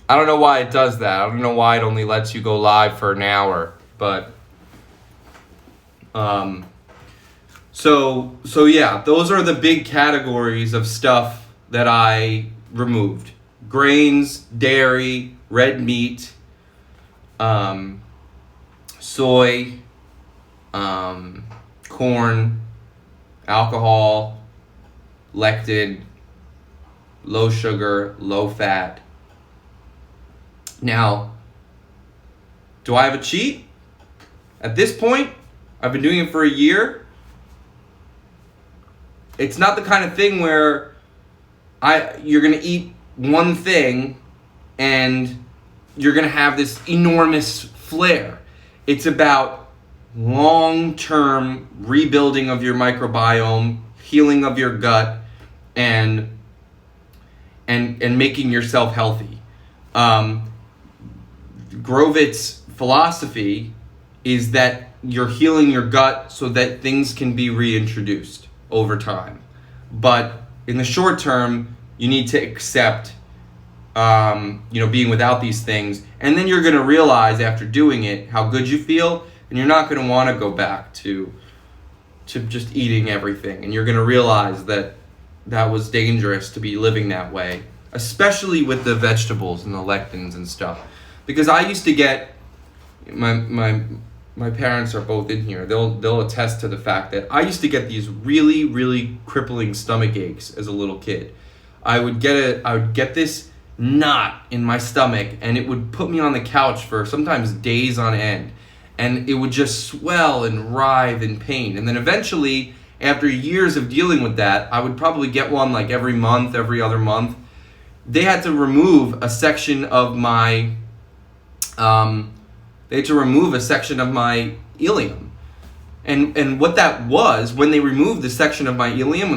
I don't know why it does that. I don't know why it only lets you go live for an hour, but so yeah, those are the big categories of stuff that I removed: grains, dairy, red meat, soy, corn, alcohol, lectin, low sugar, low fat. Now, do I have a cheat? At this point, I've been doing it for a year. It's not the kind of thing where you're gonna eat one thing and you're gonna have this enormous flare. It's about long-term rebuilding of your microbiome, healing of your gut, and making yourself healthy. Grovett's philosophy is that you're healing your gut so that things can be reintroduced over time. But in the short term, you need to accept being without these things, and then you're going to realize after doing it how good you feel, and you're not going to want to go back to just eating everything, and you're going to realize that was dangerous to be living that way, especially with the vegetables and the lectins and stuff. Because I used to get, my parents are both in here, they'll attest to the fact that I used to get these really, really crippling stomach aches as a little kid. I would get this knot in my stomach, and it would put me on the couch for sometimes days on end, and it would just swell and writhe in pain. And then eventually, after years of dealing with that, I would probably get one like every month, every other month. They had to remove a section of my ileum. And what that was, when they removed the section of my ileum,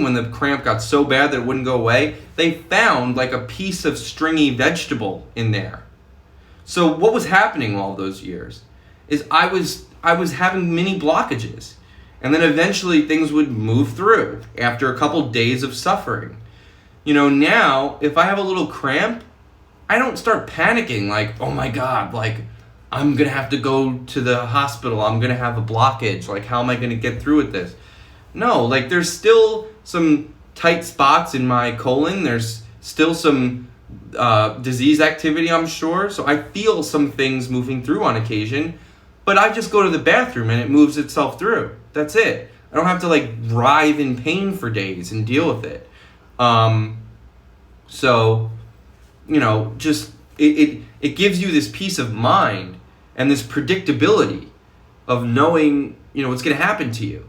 when the cramp got so bad that it wouldn't go away, they found like a piece of stringy vegetable in there. So what was happening all those years is I was having mini blockages. And then eventually things would move through after a couple days of suffering. Now, if I have a little cramp, I don't start panicking like, oh my God, like, I'm going to have to go to the hospital. I'm going to have a blockage. Like, how am I going to get through with this? No, like, there's still some tight spots in my colon. There's still some disease activity, I'm sure. So I feel some things moving through on occasion. But I just go to the bathroom and it moves itself through. That's it. I don't have to, like, writhe in pain for days and deal with it. Just it gives you this peace of mind and this predictability of knowing, what's going to happen to you.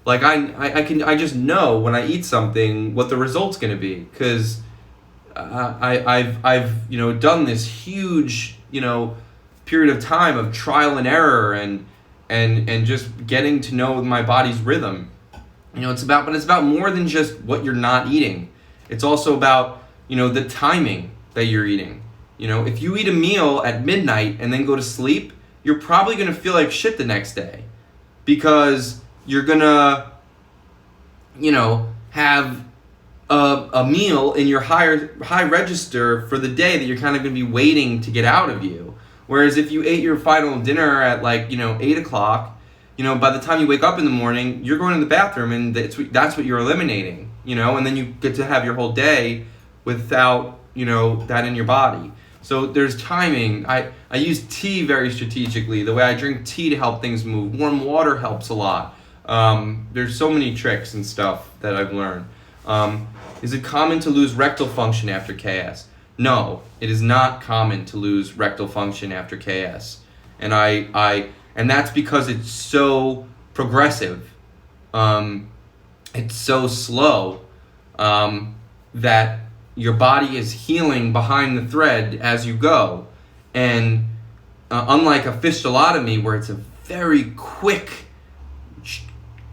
Like I just know when I eat something what the result's going to be, because I've done this huge period of time of trial and error and just getting to know my body's rhythm. It's about more than just what you're not eating. It's also about the timing that you're eating. If you eat a meal at midnight and then go to sleep, you're probably going to feel like shit the next day, because you're going to, have a meal in your high register for the day that you're kind of going to be waiting to get out of you. Whereas if you ate your final dinner at 8 o'clock, by the time you wake up in the morning, you're going to the bathroom, and that's what you're eliminating, and then you get to have your whole day without, that in your body. So there's timing. I use tea very strategically. The way I drink tea to help things move. Warm water helps a lot. There's so many tricks and stuff that I've learned. Is it common to lose rectal function after KS? No, it is not common to lose rectal function after KS. And and that's because it's so progressive. It's so slow that your body is healing behind the thread as you go. And unlike a fistulotomy, where it's a very quick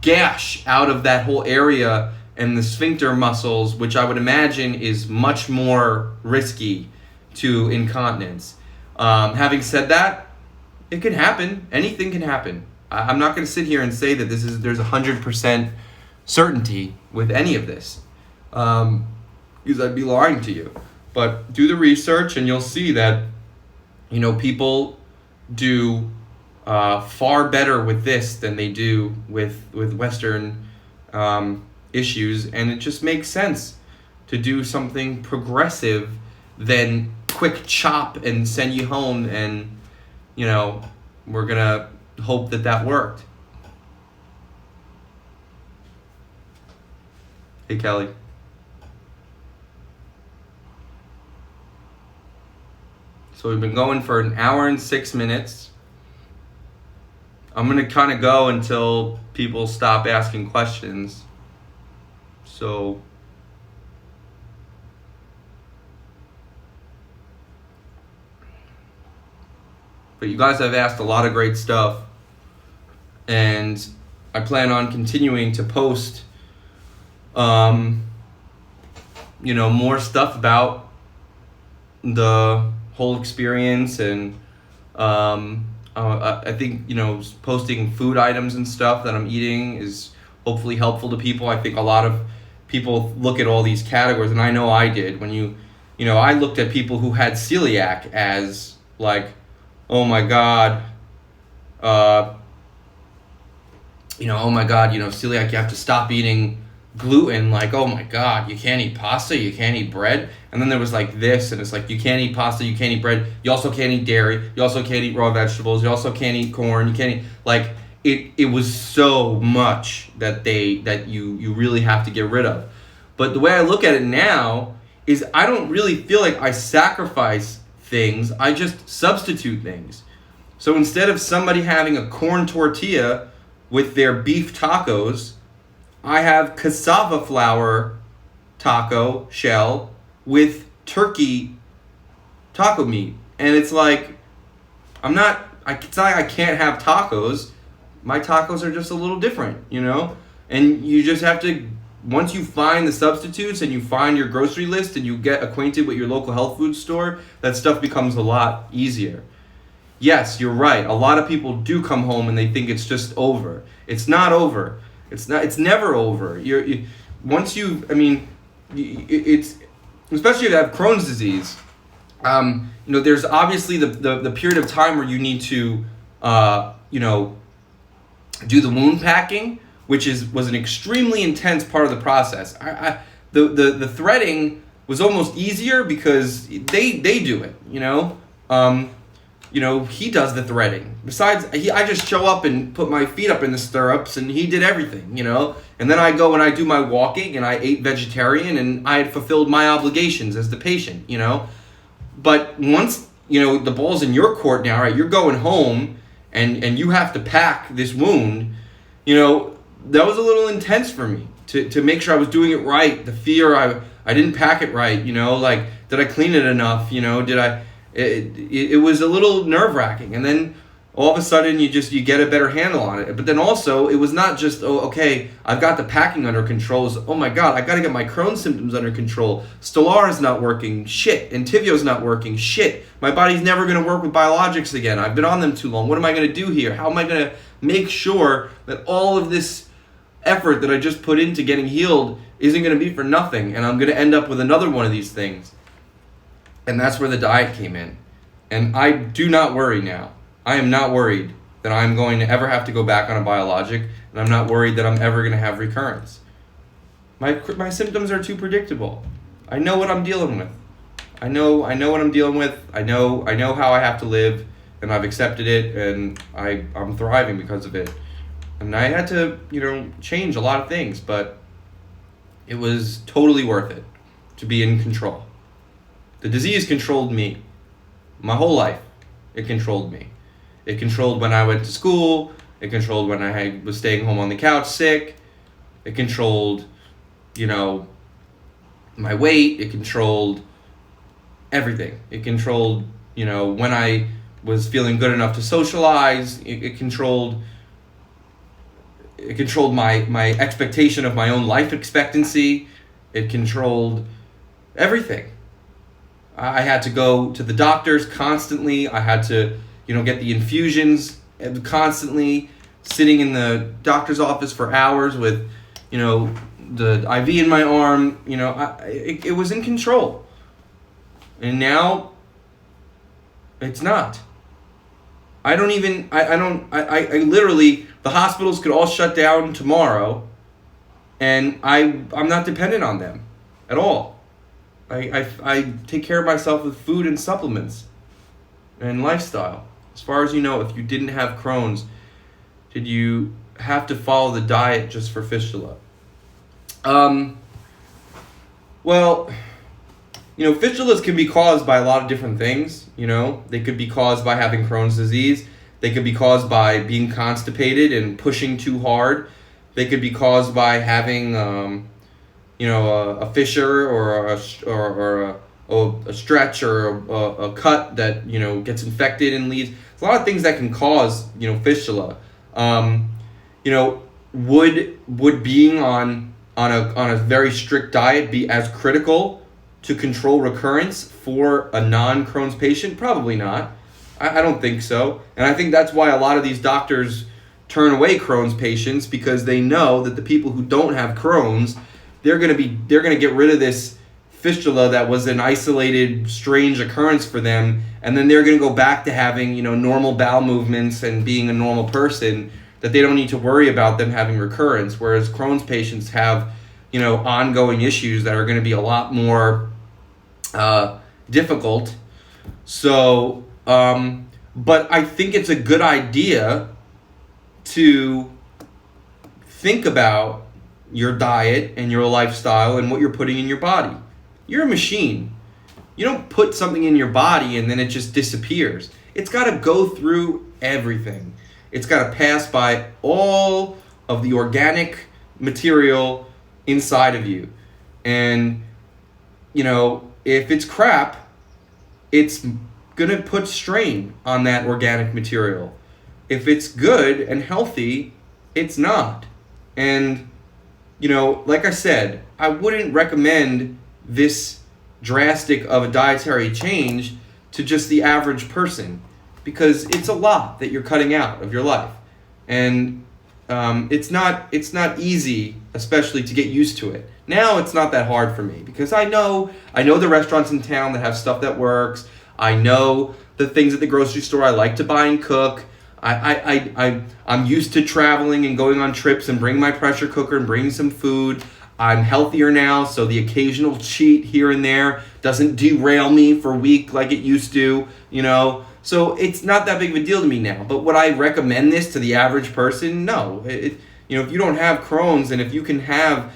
gash out of that whole area and the sphincter muscles, which I would imagine is much more risky to incontinence. Having said that, it can happen. Anything can happen. I'm not going to sit here and say that there's 100% certainty with any of this, because I'd be lying to you. But do the research and you'll see that, people do far better with this than they do with Western issues, and it just makes sense to do something progressive than quick chop and send you home, and we're gonna hope that worked. Hey, Kelly. So we've been going for an hour and 6 minutes. I'm going to kind of go until people stop asking questions. So but you guys have asked a lot of great stuff, and I plan on continuing to post more stuff about the whole experience, and I think posting food items and stuff that I'm eating is hopefully helpful to people. I think a lot of people look at all these categories, and I know I did when I looked at people who had celiac as like, oh my god, oh my god, celiac, you have to stop eating gluten, like, oh my god, you can't eat pasta, you can't eat bread. And then there was like this, and it's like, you can't eat pasta, you can't eat bread, you also can't eat dairy, you also can't eat raw vegetables, you also can't eat corn, you can't eat, like, it was so much that you really have to get rid of. But the way I look at it now is I don't really feel like I sacrifice things, I just substitute things. So instead of somebody having a corn tortilla with their beef tacos, I have cassava flour taco shell with turkey taco meat. And it's like, it's not like I can't have tacos. My tacos are just a little different, And you just have to, once you find the substitutes and you find your grocery list and you get acquainted with your local health food store, that stuff becomes a lot easier. Yes, you're right. A lot of people do come home and they think it's just over. It's not over. It's never over. It's especially if you have Crohn's disease. There's obviously the period of time where you need to, do the wound packing, which was an extremely intense part of the process. The threading was almost easier because they do it. He does the threading. Besides, I just show up and put my feet up in the stirrups, and he did everything, And then I go and I do my walking, and I ate vegetarian, and I had fulfilled my obligations as the patient, But once, the ball's in your court now, right? You're going home, and you have to pack this wound, that was a little intense for me to make sure I was doing it right. The fear I didn't pack it right, like, did I clean it enough? Did I... It was a little nerve-wracking, and then all of a sudden you get a better handle on it. But then also, it was not just, oh, okay, I've got the packing under control. It's, oh my god, I got to get my Crohn's symptoms under control. Stelara not working, shit. Entyvio's not working, shit. My body's never going to work with biologics again. I've been on them too long. What am I going to do here? How am I going to make sure that all of this effort that I just put into getting healed isn't going to be for nothing, and I'm going to end up with another one of these things? And that's where the diet came in. And I do not worry now. I am not worried that I'm going to ever have to go back on a biologic, and I'm not worried that I'm ever going to have recurrence. My symptoms are too predictable. I know what I'm dealing with. I know what I'm dealing with. I know how I have to live, and I've accepted it, and I'm thriving because of it. And I had to, change a lot of things, but it was totally worth it to be in control. The disease controlled me my whole life. It controlled me. It controlled when I went to school. It controlled when I was staying home on the couch sick. It controlled, my weight. It controlled everything. It controlled, when I was feeling good enough to socialize. It controlled my expectation of my own life expectancy. It controlled everything. I had to go to the doctors constantly. I had to, get the infusions constantly, sitting in the doctor's office for hours with, the IV in my arm. It was in control. And now it's not. I literally, the hospitals could all shut down tomorrow, and I'm not dependent on them at all. I take care of myself with food and supplements and lifestyle. As far as you know, if you didn't have Crohn's, did you have to follow the diet just for fistula? Well, fistulas can be caused by a lot of different things. They could be caused by having Crohn's disease. They could be caused by being constipated and pushing too hard. They could be caused by having, a fissure or a stretch or a cut that gets infected and leads. There's a lot of things that can cause fistula. Would being on a very strict diet be as critical to control recurrence for a non-Crohn's patient? Probably not. I don't think so. And I think that's why a lot of these doctors turn away Crohn's patients, because they know that the people who don't have Crohn's, they're going to get rid of this fistula that was an isolated, strange occurrence for them, and then they're going to go back to having, normal bowel movements and being a normal person, that they don't need to worry about them having recurrence, whereas Crohn's patients have, ongoing issues that are going to be a lot more difficult. So, but I think it's a good idea to think about your diet and your lifestyle and what you're putting in your body. You're a machine. You don't put something in your body and then it just disappears. It's got to go through everything. It's got to pass by all of the organic material inside of you. And, if it's crap, it's going to put strain on that organic material. If it's good and healthy, it's not. And, like I said, I wouldn't recommend this drastic of a dietary change to just the average person, because it's a lot that you're cutting out of your life. And it's not easy, especially to get used to it. Now it's not that hard for me, because I know the restaurants in town that have stuff that works. I know the things at the grocery store I like to buy and cook. I'm used to traveling and going on trips and bringing my pressure cooker and bringing some food. I'm healthier now, so the occasional cheat here and there doesn't derail me for a week like it used to, So it's not that big of a deal to me now. But would I recommend this to the average person? No. If you don't have Crohn's, and if you can have,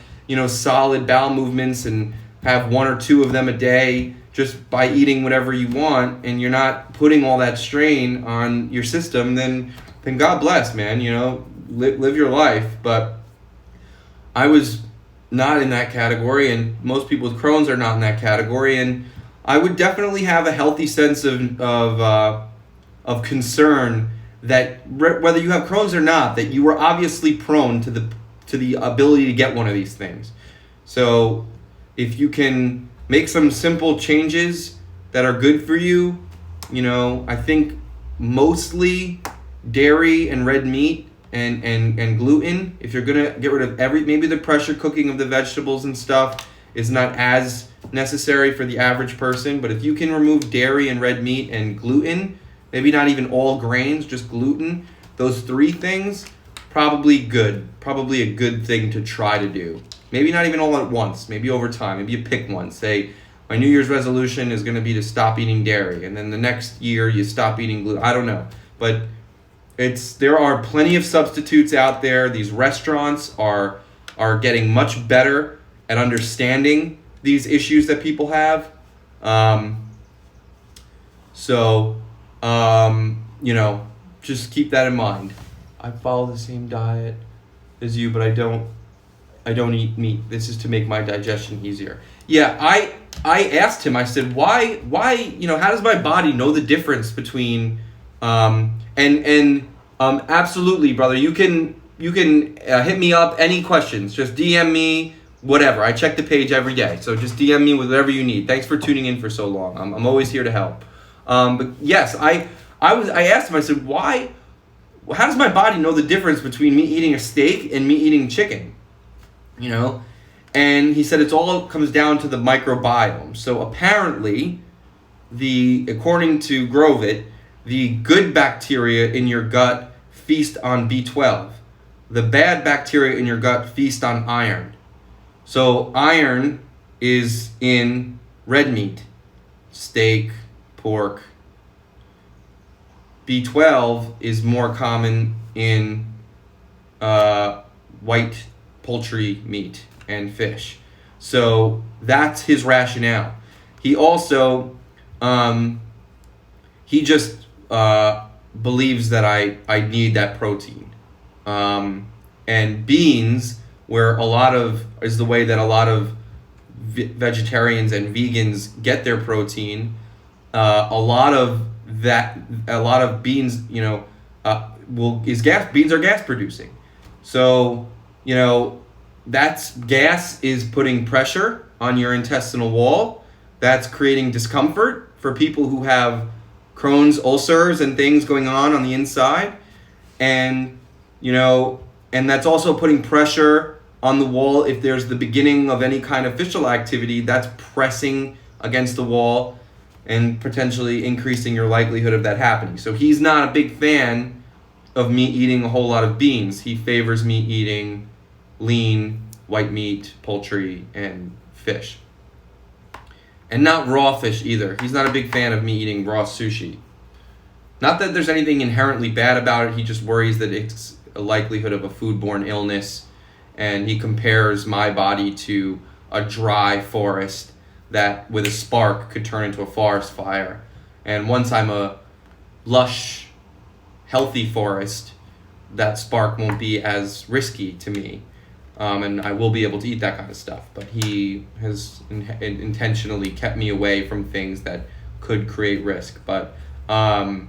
solid bowel movements and have one or two of them a day just by eating whatever you want, and you're not putting all that strain on your system, then God bless, man. Live your life. But I was not in that category, and most people with Crohn's are not in that category, and I would definitely have a healthy sense of concern that whether you have Crohn's or not, that you are obviously prone to the ability to get one of these things. So if you can make some simple changes that are good for you, I think mostly dairy and red meat and gluten. If you're gonna get rid of maybe the pressure cooking of the vegetables and stuff is not as necessary for the average person, but if you can remove dairy and red meat and gluten, maybe not even all grains, just gluten, those three things, probably a good thing to try to do. Maybe not even all at once, maybe over time. Maybe you pick one. Say, my New Year's resolution is going to be to stop eating dairy, and then the next year you stop eating gluten. I don't know, but there are plenty of substitutes out there. These restaurants are getting much better at understanding these issues that people have. Just keep that in mind. I follow the same diet as you, but I don't eat meat. This is to make my digestion easier. Yeah, I asked him, I said, why, how does my body know the difference between, absolutely, brother, you can hit me up, any questions, just DM me, whatever. I check the page every day, so just DM me with whatever you need. Thanks for tuning in for so long. I'm always here to help. But yes, I asked him, I said, how does my body know the difference between me eating a steak and me eating chicken? And he said it all comes down to the microbiome. So apparently, according to Grovit, the good bacteria in your gut feast on B12. The bad bacteria in your gut feast on iron. So iron is in red meat, steak, pork. B12 is more common in white poultry meat and fish. So that's his rationale. He also, he just believes that I need that protein. And beans, where is the way that a lot of vegetarians and vegans get their protein. A lot of beans, beans are gas producing. So, that's gas is putting pressure on your intestinal wall. That's creating discomfort for people who have Crohn's ulcers and things going on the inside. And, and that's also putting pressure on the wall. If there's the beginning of any kind of fistula activity, that's pressing against the wall and potentially increasing your likelihood of that happening. So he's not a big fan of me eating a whole lot of beans. He favors me eating lean, white meat, poultry, and fish. And not raw fish either. He's not a big fan of me eating raw sushi. Not that there's anything inherently bad about it, he just worries that it's a likelihood of a foodborne illness, and he compares my body to a dry forest that with a spark could turn into a forest fire. And once I'm a lush, healthy forest, that spark won't be as risky to me. And I will be able to eat that kind of stuff. But he has intentionally kept me away from things that could create risk. But I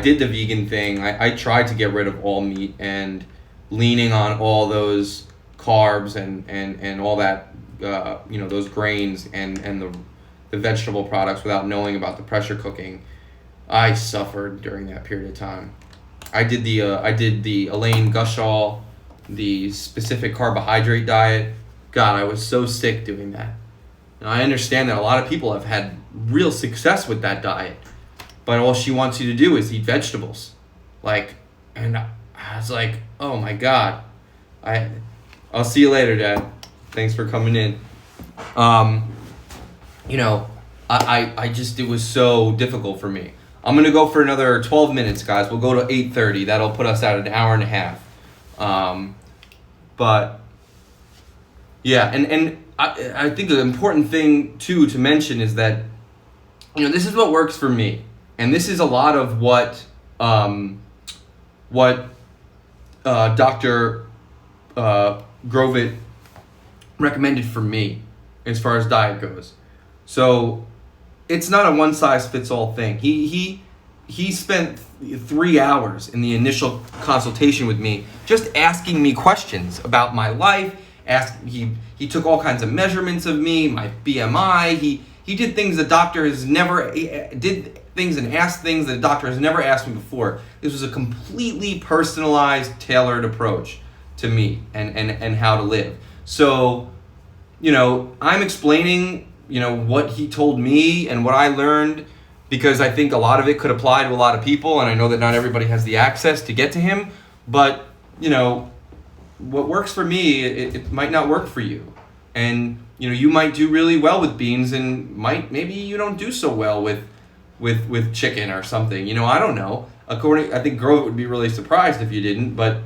did the vegan thing. I tried to get rid of all meat and leaning on all those carbs and all that, those grains and the vegetable products without knowing about the pressure cooking. I suffered during that period of time. I did the Elaine Gushall, the specific carbohydrate diet. God, I was so sick doing that. And I understand that a lot of people have had real success with that diet, but all she wants you to do is eat vegetables. And I was like, oh my God. I'll see you later, Dad. Thanks for coming in. It was so difficult for me. I'm going to go for another 12 minutes, guys. We'll go to 8:30. That'll put us at an hour and a half. But, yeah, and I think the important thing, too, to mention is that, this is what works for me. And this is a lot of what Dr. Grovit recommended for me as far as diet goes. So it's not a one-size-fits-all thing. He spent 3 hours in the initial consultation with me just asking me questions about my life. He took all kinds of measurements of me, my BMI. He did things the doctor has never did things and asked things that a doctor has never asked me before. This was a completely personalized, tailored approach to me and how to live. So, I'm explaining what he told me and what I learned, because I think a lot of it could apply to a lot of people, and I know that not everybody has the access to get to him, but, what works for me, it might not work for you. And, you might do really well with beans and maybe you don't do so well with chicken or something. I don't know. I think Grovit would be really surprised if you didn't, but,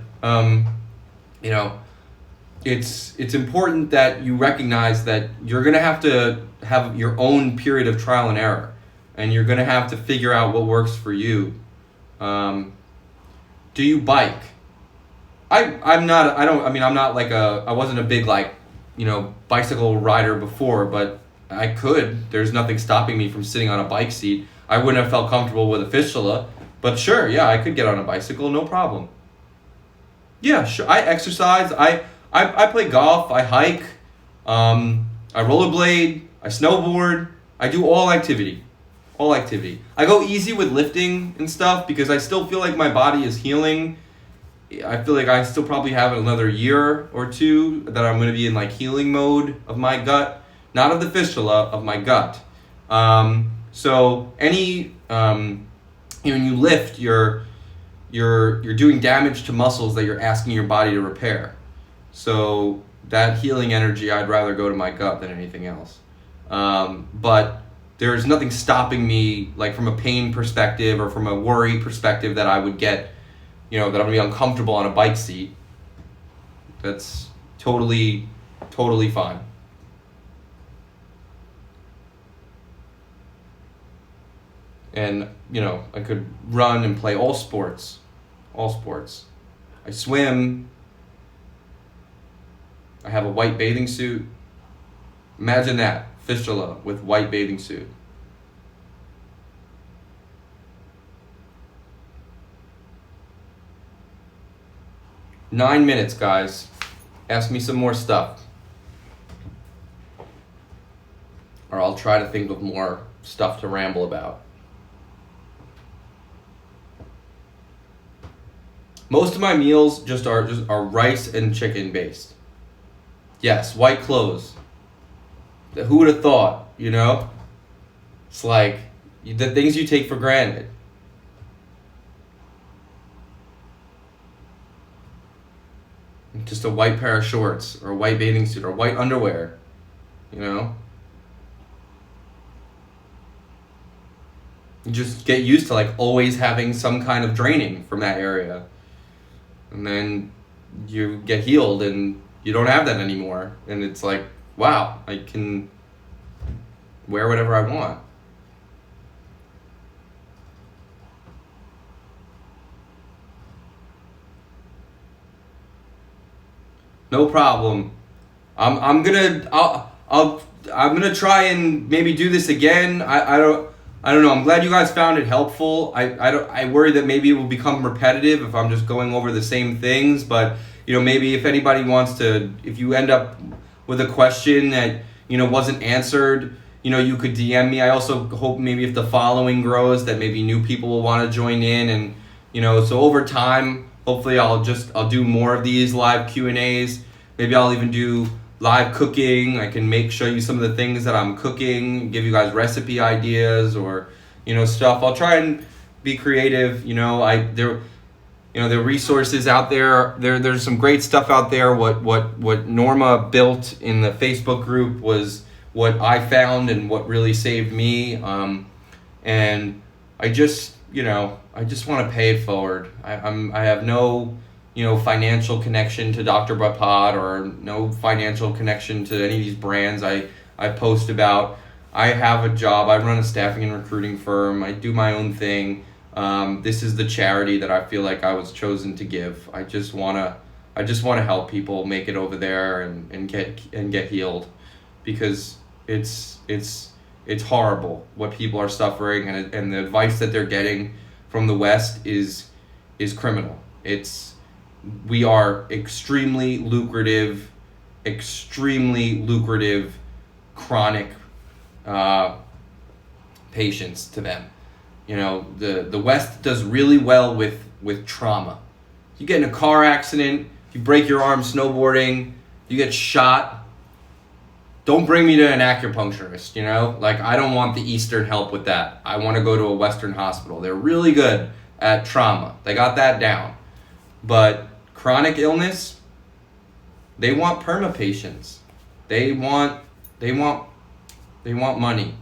it's important that you recognize that you're going to have your own period of trial and error, and you're going to have to figure out what works for you. Do you bike? I wasn't a big bicycle rider before, but I could. There's nothing stopping me from sitting on a bike seat. I wouldn't have felt comfortable with a fistula, but sure, yeah, I could get on a bicycle, no problem. Yeah, sure. I exercise. I play golf. I hike. I rollerblade. I snowboard. I do all activity. I go easy with lifting and stuff because I still feel like my body is healing. I feel like I still probably have another year or two that I'm going to be in healing mode of my gut not of the fistula, of my gut. So any when you lift, you're doing damage to muscles that you're asking your body to repair. So that healing energy, I'd rather go to my gut than anything else. But there's nothing stopping me, like from a pain perspective or from a worry perspective, that I would get, that I'm gonna be uncomfortable on a bike seat. That's totally fine. And, I could run and play all sports. I swim. I have a white bathing suit. Imagine that, fistula with white bathing suit. Nine minutes, guys. Ask me some more stuff. Or I'll try to think of more stuff to ramble about. Most of my meals are rice and chicken based. Yes, white clothes. Who would have thought, It's like the things you take for granted. Just a white pair of shorts or a white bathing suit or white underwear, You just get used to like always having some kind of draining from that area. And then you get healed and you don't have that anymore. And it's like, wow, I can wear whatever I want. No problem. I'm gonna try and maybe do this again. I don't know. I'm glad you guys found it helpful. I worry that maybe it will become repetitive if I'm just going over the same things. But maybe if anybody wants to, if you end up with a question that wasn't answered, you could DM me. I also hope maybe if the following grows, that maybe new people will want to join in, and so over time, hopefully I'll do more of these live Q&As. Maybe I'll even do live cooking. I can show you some of the things that I'm cooking, give you guys recipe ideas or stuff. I'll try and be creative. There are resources out there. There's some great stuff out there. What Norma built in the Facebook group was what I found and what really saved me. And I just want to pay it forward. I have no financial connection to Dr. Bapad or no financial connection to any of these brands I post about. I have a job. I run a staffing and recruiting firm. I do my own thing. This is the charity that I feel like I was chosen to give. I just wanna help people make it over there and get healed, because it's horrible what people are suffering, and the advice that they're getting from the West is criminal. We are extremely lucrative chronic patients to them. The West does really well with trauma. You get in a car accident, you break your arm snowboarding, you get shot. Don't bring me to an acupuncturist, Like, I don't want the Eastern help with that. I want to go to a Western hospital. They're really good at trauma. They got that down. But chronic illness, they want perma patients. They want money.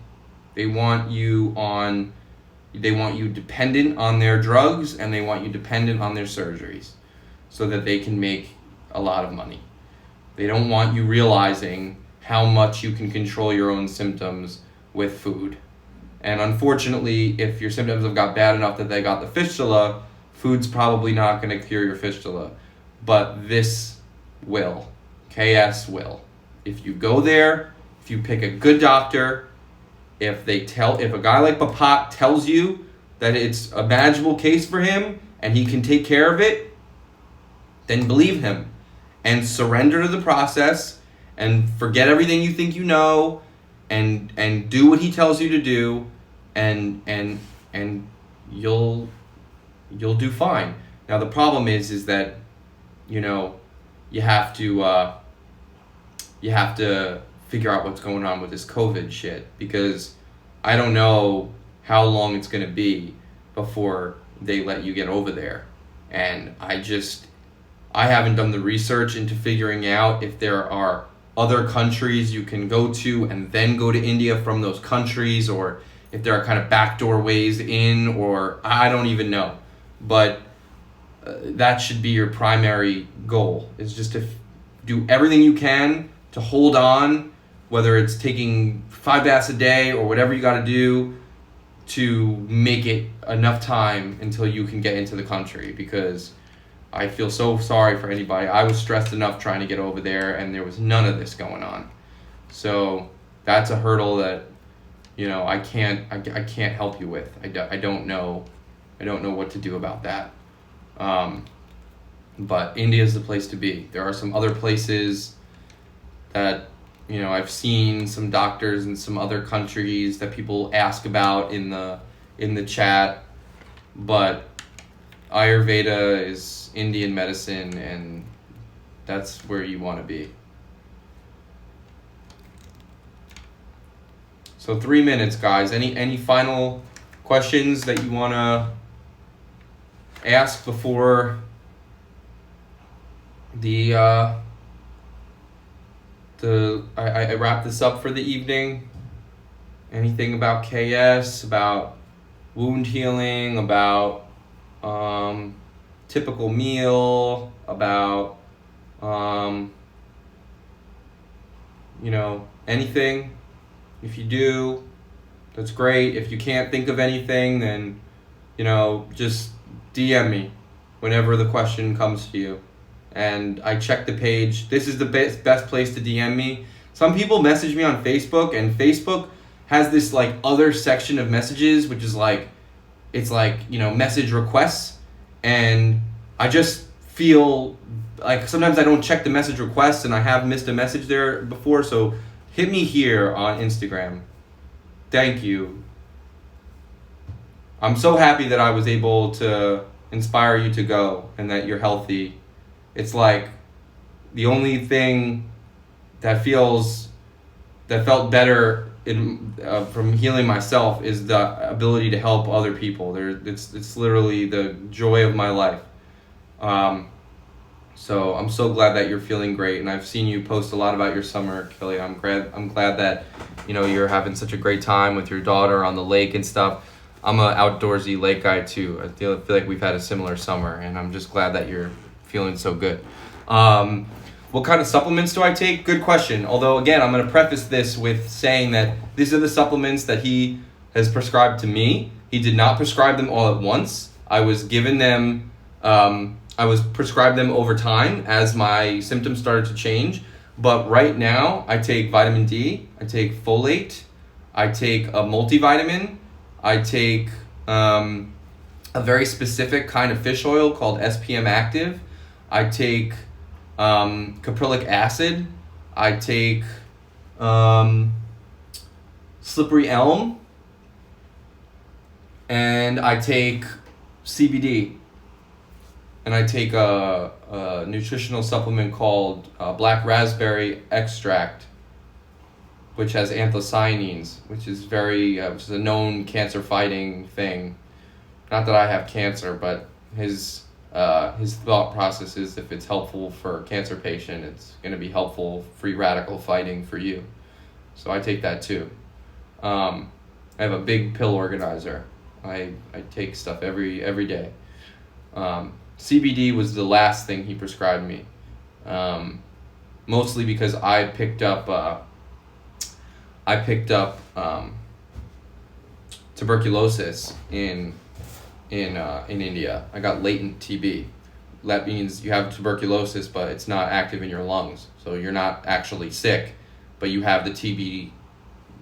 They want you dependent on their drugs, and they want you dependent on their surgeries so that they can make a lot of money. They don't want you realizing how much you can control your own symptoms with food. And unfortunately, if your symptoms have got bad enough that they got the fistula, food's probably not going to cure your fistula. But this will. KS will. If you go there, if you pick a good doctor, if a guy like Bapad tells you that it's a manageable case for him and he can take care of it, then believe him and surrender to the process and forget everything you think you know and do what he tells you to do, and you'll do fine. Now the problem is that you have to figure out what's going on with this COVID shit, because I don't know how long it's going to be before they let you get over there. And I haven't done the research into figuring out if there are other countries you can go to and then go to India from those countries, or if there are kind of backdoor ways in, or I don't even know. But that should be your primary goal, is just to do everything you can to hold on, whether it's taking 5 baths a day or whatever you got to do to make it enough time until you can get into the country, because I feel so sorry for anybody. I was stressed enough trying to get over there, and there was none of this going on. So that's a hurdle that, you know, I can't help you with. I don't know what to do about that. But India is the place to be. There are some other places that, you know, I've seen some doctors in some other countries that people ask about in the chat, but Ayurveda is Indian medicine, and that's where you want to be. So 3 minutes, guys. Any final questions that you want to ask before I wrap this up for the evening? Anything about KS, about wound healing, about typical meal, about you know, anything? If you do, that's great. If you can't think of anything, then, you know, just DM me whenever the question comes to you. And I check the page. This is the best place to DM me. Some people message me on Facebook, and Facebook has this like other section of messages, which is like, it's like, you know, message requests. And I just feel like sometimes I don't check the message requests, and I have missed a message there before. So hit me here on Instagram. Thank you. I'm so happy that I was able to inspire you to go and that you're healthy. It's like the only thing that felt better from healing myself is the ability to help other people. It's literally the joy of my life. So I'm so glad that you're feeling great, and I've seen you post a lot about your summer, Kelly. I'm glad that, you know, you're having such a great time with your daughter on the lake and stuff. I'm an outdoorsy lake guy too. I feel like we've had a similar summer, and I'm just glad that you're feeling so good. What kind of supplements do I take? Good question. Although, again, I'm going to preface this with saying that these are the supplements that he has prescribed to me. He did not prescribe them all at once. I was given them, I was prescribed them over time as my symptoms started to change. But right now, I take vitamin D, I take folate, I take a multivitamin, I take a very specific kind of fish oil called SPM Active. I take caprylic acid. I take slippery elm. And I take CBD. And I take a nutritional supplement called black raspberry extract, which has anthocyanins, which is which is a known cancer-fighting thing. Not that I have cancer, but his thought process is if it's helpful for a cancer patient, it's going to be helpful free radical fighting for you. So I take that too. I have a big pill organizer. I take stuff every day. CBD was the last thing he prescribed me, mostly because I picked up tuberculosis in India. I got latent TB. That means you have tuberculosis, but it's not active in your lungs, so you're not actually sick, but you have the TB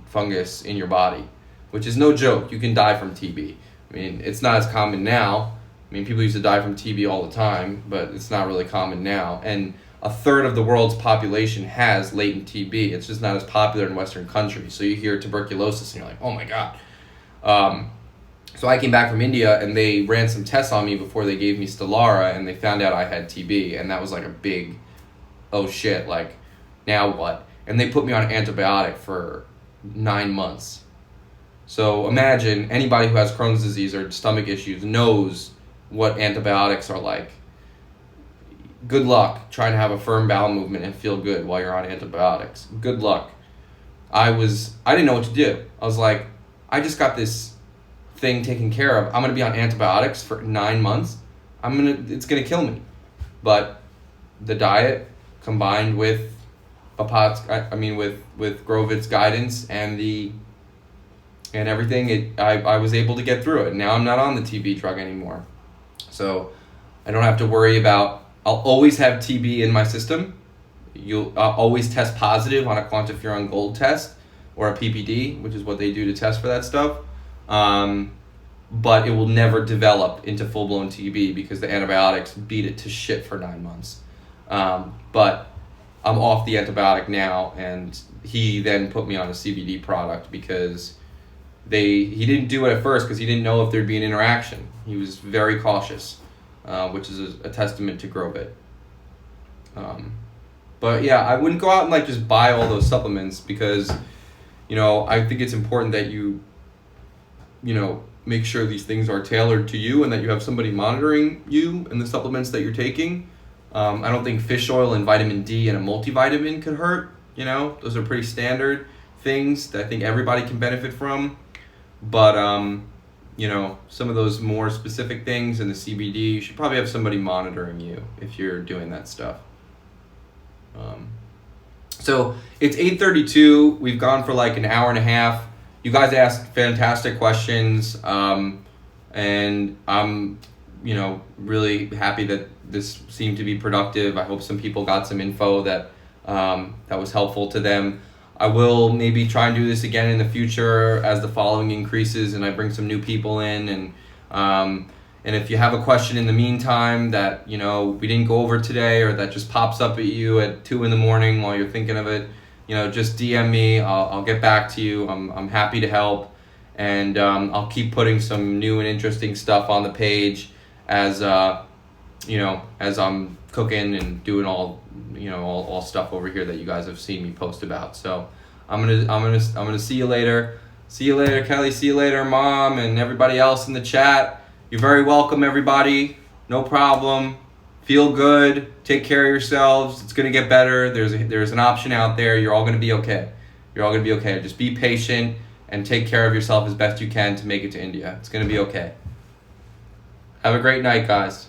fungus in your body, which is no joke. You can die from TB. I mean, it's not as common now. I mean, people used to die from TB all the time, but it's not really common now. And a third of the world's population has latent TB. It's just not as popular in Western countries. So you hear tuberculosis and you're like, oh my God. So I came back from India and they ran some tests on me before they gave me Stelara, and they found out I had TB. And that was like a big, oh shit, like, now what? and they put me on an antibiotic for 9 months. So imagine anybody who has Crohn's disease or stomach issues knows what antibiotics are like. Good luck trying to have a firm bowel movement and feel good while you're on antibiotics. Good luck. I didn't know what to do. I was like, I just got this thing taken care of. I'm gonna be on antibiotics for 9 months. It's gonna kill me. But the diet combined with with Grovit's guidance and everything, I was able to get through it. Now I'm not on the TB drug anymore. So I don't have to worry about, I'll always have TB in my system. I'll always test positive on a quantiferon gold test or a PPD, which is what they do to test for that stuff. But it will never develop into full-blown TB because the antibiotics beat it to shit for 9 months. But I'm off the antibiotic now, and he then put me on a CBD product because he didn't do it at first because he didn't know if there'd be an interaction. He was very cautious, which is a testament to Grovit. But yeah, I wouldn't go out and just buy all those supplements because, I think it's important that you make sure these things are tailored to you and that you have somebody monitoring you and the supplements that you're taking. I don't think fish oil and vitamin D and a multivitamin could hurt. Those are pretty standard things that I think everybody can benefit from. But, some of those more specific things in the CBD, you should probably have somebody monitoring you if you're doing that stuff. So it's 8:32. We've gone for an hour and a half. You guys asked fantastic questions. And I'm, really happy that this seemed to be productive. I hope some people got some info that was helpful to them. I will maybe try and do this again in the future as the following increases and I bring some new people in. And if you have a question in the meantime that, we didn't go over today or that just pops up at you at 2 a.m. while you're thinking of it, just DM me. I'll get back to you. I'm happy to help. And I'll keep putting some new and interesting stuff on the page as I'm cooking and doing all stuff over here that you guys have seen me post about. So I'm gonna see you later. See you later, Kelly. See you later, Mom, and everybody else in the chat. You're very welcome, everybody. No problem. Feel good. Take care of yourselves. It's gonna get better. There's an option out there. You're all gonna be okay. You're all gonna be okay. Just be patient and take care of yourself as best you can to make it to India. It's gonna be okay. Have a great night, guys.